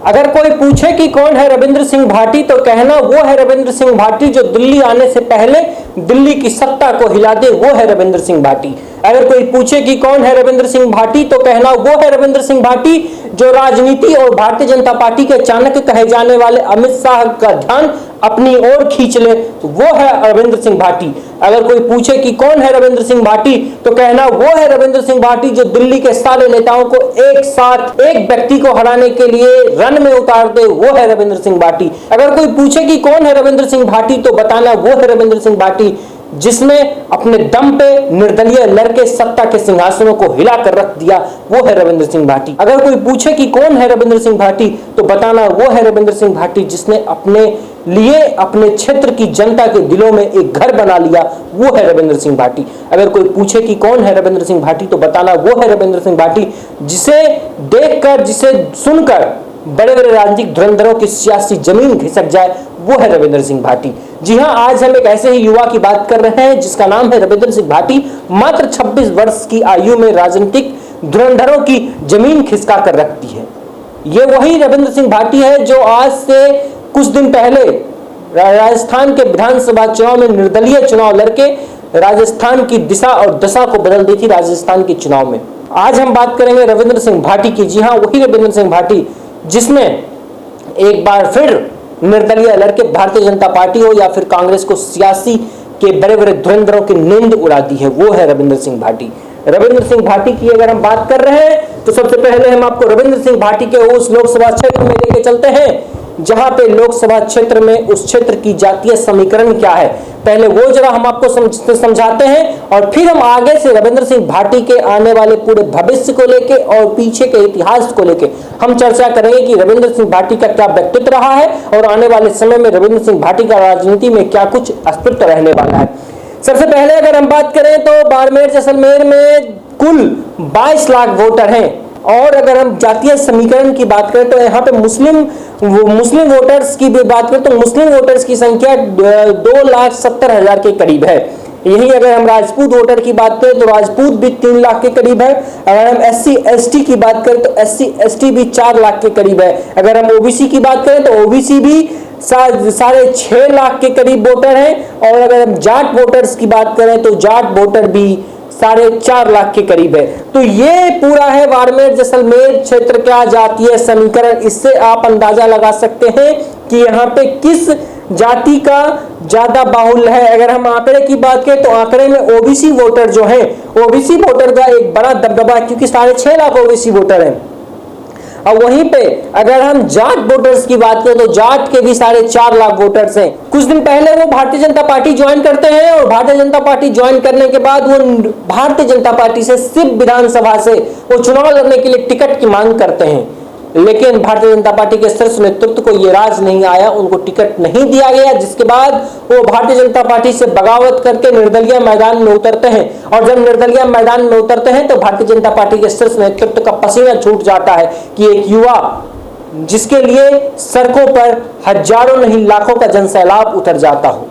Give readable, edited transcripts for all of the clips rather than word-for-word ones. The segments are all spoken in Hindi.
अगर कोई पूछे कि कौन है रविंद्र सिंह भाटी तो कहना वो है रविंद्र सिंह भाटी जो दिल्ली आने से पहले दिल्ली की सत्ता को हिला दे, वो है रविंद्र सिंह भाटी। अगर कोई पूछे कि कौन है रविंद्र सिंह भाटी तो कहना वो है रविंद्र सिंह भाटी जो राजनीति और भारतीय जनता पार्टी के चाणक्य कहे जाने वाले अमित शाह का ध्यान अपनी ओर खींच ले, वो है रविंद्र सिंह भाटी। अगर कोई पूछे कि कौन है रविंद्र सिंह भाटी तो कहना वो है रविंद्र सिंह भाटी जो दिल्ली के सारे नेताओं को एक साथ एक व्यक्ति को हराने के लिए रन में उतार दे, वो है रविंद्र सिंह भाटी। अगर कोई पूछे कि कौन है रविंद्र सिंह भाटी तो बताना वो है रविंद्र सिंह भाटी जिसने अपने दम पे निर्दलीय लड़के सत्ता के सिंहासनों को हिला कर रख दिया, वो है रविंद्र सिंह भाटी। अगर कोई पूछे कि कौन है रविंद्र सिंह भाटी तो बताना वो है रविंद्र सिंह भाटी जिसने अपने लिए अपने क्षेत्र की जनता के दिलों में एक घर बना लिया, वो है रविंद्र सिंह भाटी। अगर कोई पूछे कि कौन है रविंद्र सिंह भाटी तो बताना वो है रविंद्र सिंह भाटी जिसे देखकर जिसे सुनकर बड़े बड़े राजनीतिक धुरंधरों की सियासी जमीन खिसक जाए, वो है रविंद्र सिंह भाटी। जी हां, आज हम एक ऐसे ही युवा की बात कर रहे हैं जिसका नाम है रविंद्र सिंह भाटी। मात्र 26 वर्ष की आयु में राजनीतिक धुरंधरों की जमीन खिसका कर रखती है। ये वही रविंद्र सिंह भाटी है जो आज से कुछ दिन पहले राजस्थान के विधानसभा चुनाव में निर्दलीय चुनाव लड़के राजस्थान की दिशा और दशा को बदल दी थी राजस्थान के चुनाव में। आज हम बात करेंगे रविंद्र सिंह भाटी की। जी हां, वही रविंद्र सिंह भाटी जिसने एक बार फिर निर्दलीय लड़के भारतीय जनता पार्टी हो या फिर कांग्रेस को सियासी के बड़े बड़े धुरंधरों की नींद उड़ा दी है, वो है रविंद्र सिंह भाटी। रविंद्र सिंह भाटी की अगर हम बात कर रहे हैं तो सबसे पहले हम आपको रविंद्र सिंह भाटी के उस लोकसभा क्षेत्र में लेके चलते हैं जहां पे लोकसभा क्षेत्र में उस क्षेत्र की जातीय समीकरण क्या है, पहले वो जरा हम आपको समझाते हैं और फिर हम आगे से रविंद्र सिंह भाटी के आने वाले पूरे भविष्य को लेके और पीछे के इतिहास को लेके हम चर्चा करेंगे कि रविंद्र सिंह भाटी का क्या व्यक्तित्व रहा है और आने वाले समय में रविंद्र सिंह भाटी का राजनीति में क्या कुछ अस्तित्व रहने वाला है। सबसे पहले अगर हम बात करें तो बाड़मेर जैसलमेर में कुल 22 लाख वोटर हैं और अगर हम जातीय समीकरण की बात करें तो यहाँ पे मुस्लिम वोटर्स की भी बात करें तो मुस्लिम वोटर्स की संख्या 2,70,000 के करीब है। यही अगर हम राजपूत वोटर की बात करें तो राजपूत भी 3 लाख के करीब है। अगर हम SC ST की बात करें तो SC ST भी 4 लाख के करीब है। अगर हम OBC की बात करें तो OBC भी 6.5 लाख के करीब वोटर हैं और अगर हम जाट वोटर्स की बात करें तो जाट वोटर भी 4.5 लाख के करीब है। तो ये पूरा है बाड़मेर जैसलमेर क्षेत्र का जातीय समीकरण। इससे आप अंदाजा लगा सकते हैं कि यहाँ पे किस जाति का ज्यादा बाहुल्य है। अगर हम आंकड़े की बात करें तो आंकड़े में OBC वोटर जो है, OBC वोटर का एक बड़ा दबदबा है क्योंकि 6.5 लाख OBC वोटर हैं। और वहीं पे अगर हम जाट वोटर्स की बात करें तो जाट के भी 4.5 लाख वोटर्स हैं। कुछ दिन पहले वो भारतीय जनता पार्टी ज्वाइन करते हैं और भारतीय जनता पार्टी ज्वाइन करने के बाद वो भारतीय जनता पार्टी से सिर्फ विधानसभा से वो चुनाव लड़ने के लिए टिकट की मांग करते हैं, लेकिन भारतीय जनता पार्टी के शीर्ष नेतृत्व को ये राज नहीं आया, उनको टिकट नहीं दिया गया, जिसके बाद वो भारतीय जनता पार्टी से बगावत करके निर्दलीय मैदान में उतरते हैं। और जब निर्दलीय मैदान में उतरते हैं तो भारतीय जनता पार्टी के शीर्ष नेतृत्व का पसीना छूट जाता है कि एक युवा जिसके लिए सड़कों पर हजारों नहीं लाखों का जनसैलाब उतर जाता हो,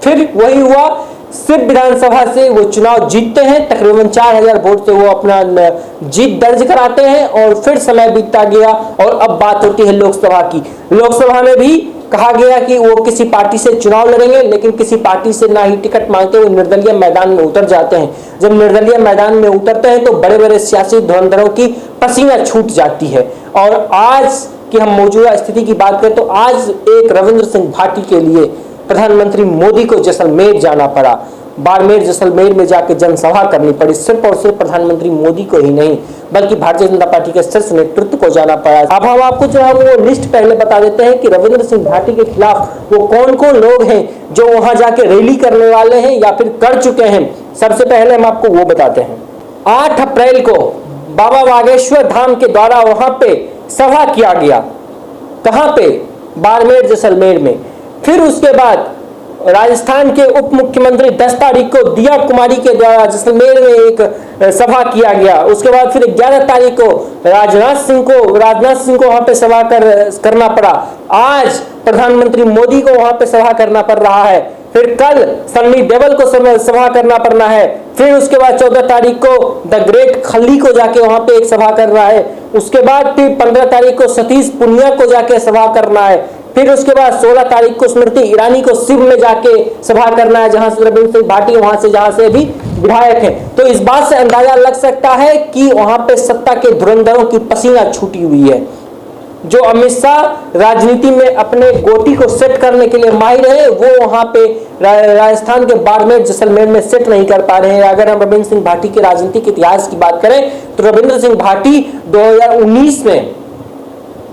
फिर वही हुआ। सिर्फ विधानसभा से वो चुनाव जीतते हैं, तकरीबन 4,000 वोट से वो अपना जीत दर्ज कराते हैं और फिर समय बीतता गया और अब बात होती है लोकसभा की। लोकसभा में भी कहा गया कि वो किसी पार्टी से चुनाव लड़ेंगे, लेकिन किसी पार्टी से ना ही टिकट मांगते हुए निर्दलीय मैदान में उतर जाते हैं। जब निर्दलीय मैदान में उतरते हैं तो बड़े बड़े सियासी धुरंधरों की पसीना छूट जाती है। और आज की हम मौजूदा स्थिति की बात करें तो आज एक रविंद्र सिंह भाटी के लिए प्रधानमंत्री मोदी को जैसलमेर जाना पड़ा, बाड़मेर जैसलमेर में जाकर जनसभा करनी पड़ी। सिर्फ और सिर्फ प्रधानमंत्री मोदी को ही नहीं बल्कि भारतीय जनता पार्टी के शीर्ष नेतृत्व को जाना पड़ा। अब हम आपको जो है वो लिस्ट पहले बता देते हैं कि रविंद्र सिंह भाटी के खिलाफ वो कौन कौन लोग हैं जो वहां जाके रैली करने वाले हैं या फिर कर चुके हैं। सबसे पहले हम आपको वो बताते हैं, 8 अप्रैल को बाबा बागेश्वर धाम के द्वारा वहां पे सभा किया गया। कहां पे? बाड़मेर जैसलमेर में। फिर उसके बाद राजस्थान के उप मुख्यमंत्री 10 तारीख को दिया कुमारी के द्वारा जैसलमेर में एक सभा किया गया। उसके बाद फिर 11 तारीख को राजनाथ सिंह को वहां पे सभा करना पड़ा। आज प्रधानमंत्री मोदी को वहां पे सभा करना पड़ रहा है। फिर कल सन्नी देओल को सभा करना पड़ना है। फिर उसके बाद 14 तारीख को द ग्रेट खली को जाके वहां पे एक सभा कर रहा है। उसके बाद फिर 15 तारीख को सतीश पुनिया को जाके सभा करना है। फिर उसके बाद 16 तारीख को स्मृति ईरानी को शिव में जाके सभा करना है, जहां से रविंद्र सिंह भाटी वहां से जहां से भी विधायक है। तो इस बात से अंदाजा लग सकता है कि वहां पे सत्ता के धुरंधरों की पसीना छूटी हुई है। जो अमित शाह राजनीति में अपने गोटी को सेट करने के लिए माहिर है, वो वहां पे राजस्थान के बाड़मेर जैसलमेर में सेट नहीं कर पा रहे हैं। अगर हम रविंद्र सिंह भाटी के राजनीतिक इतिहास की बात करें तो रविंद्र सिंह भाटी 2019 में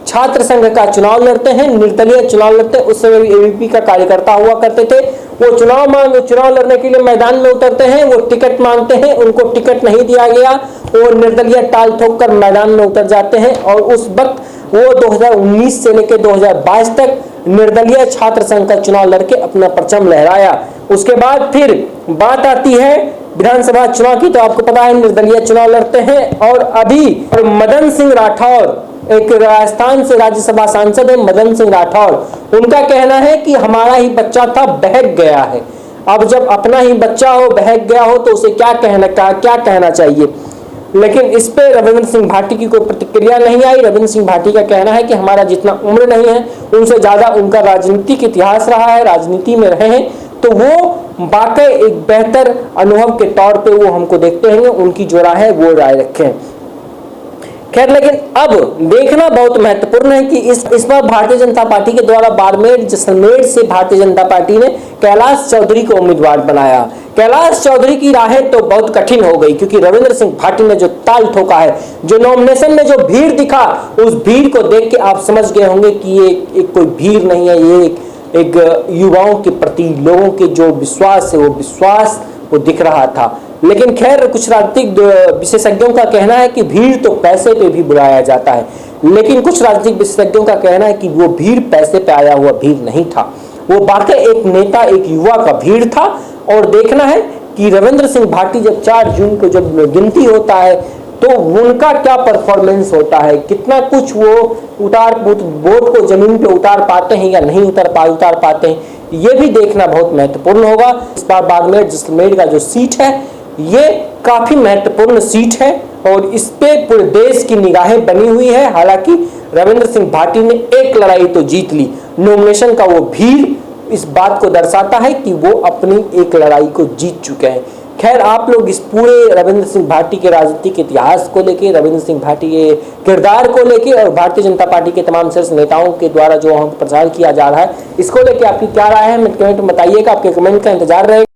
छात्र संघ का चुनाव लड़ते हैं, निर्दलीय चुनाव लड़ते हैं। उस समय एबीवीपी का कार्यकर्ता हुआ करते थे। वो चुनाव लड़ने के लिए मैदान में उतरते हैं, वो टिकट मांगते हैं, उनको टिकट नहीं दिया गया, वो निर्दलीय टाल ठोक कर मैदान में उतर जाते हैं। और उस वक्त वो 2019 से लेकर 2022 तक निर्दलीय छात्र संघ का चुनाव लड़के अपना परचम लहराया। उसके बाद फिर बात आती है विधानसभा चुनाव की, तो आपको पता है निर्दलीय चुनाव लड़ते हैं। और अभी मदन सिंह राठौर, एक राजस्थान से राज्यसभा सांसद है मदन सिंह राठौर, उनका कहना है कि हमारा ही बच्चा था, बहक गया है। अब जब अपना ही बच्चा हो, बहक गया हो, तो उसे क्या कहना चाहिए। लेकिन इस पे रविंद्र सिंह भाटी की कोई प्रतिक्रिया नहीं आई। रविंद्र सिंह भाटी का कहना है कि हमारा जितना उम्र नहीं है, उनसे ज्यादा उनका राजनीतिक इतिहास रहा है, राजनीति में रहे हैं, तो वो वाकई एक बेहतर अनुभव के तौर पे वो हमको देखते हैं, उनकी जो राय है वो राय रखें। खैर, लेकिन अब देखना बहुत महत्वपूर्ण है कि इस बार भारतीय जनता पार्टी के द्वारा बाड़मेर जैसलमेर से भारतीय जनता पार्टी ने कैलाश चौधरी को उम्मीदवार बनाया। कैलाश चौधरी की राहें तो बहुत कठिन हो गई, क्योंकि रविंद्र सिंह भाटी ने जो ताल ठोका है, जो नॉमिनेशन में जो भीड़ दिखा, उस भीड़ को देख के आप समझ गए होंगे कि ये एक कोई भीड़ नहीं है, ये एक युवाओं के प्रति लोगों के जो विश्वास है, वो विश्वास वो दिख रहा था। लेकिन खैर, कुछ राजनीतिक विशेषज्ञों का कहना है कि भीड़ तो पैसे पे भी बुलाया जाता है, लेकिन कुछ राजनीतिक विशेषज्ञों का कहना है कि वो भीड़ पैसे पे आया हुआ भीड़ नहीं था, वो वाकई एक नेता, एक युवा का भीड़ था। और देखना है कि रविंद्र सिंह भाटी जब 4 जून को जब गिनती होता है तो उनका क्या परफॉर्मेंस होता है, कितना कुछ वो वोट को जमीन पे उतार पाते हैं या नहीं उतार पाते हैं, ये भी देखना बहुत महत्वपूर्ण होगा। इस बार बाड़मेर जैसलमेर का जो सीट है, ये काफी महत्वपूर्ण सीट है और इस पे पूरे देश की निगाहें बनी हुई है। हालांकि रविंद्र सिंह भाटी ने एक लड़ाई तो जीत ली, नॉमिनेशन का वो भीड़ इस बात को दर्शाता है कि वो अपनी एक लड़ाई को जीत चुके हैं। खैर, आप लोग इस पूरे रविंद्र सिंह भाटी के राजनीतिक इतिहास को लेके, रविंद्र सिंह भाटी के किरदार को लेके और भारतीय जनता पार्टी के तमाम शीर्ष नेताओं के द्वारा जो हम प्रचार किया जा रहा है, इसको लेके आपकी क्या राय है, कमेंट में बताइएगा। आपके कमेंट का इंतजार रहेगा।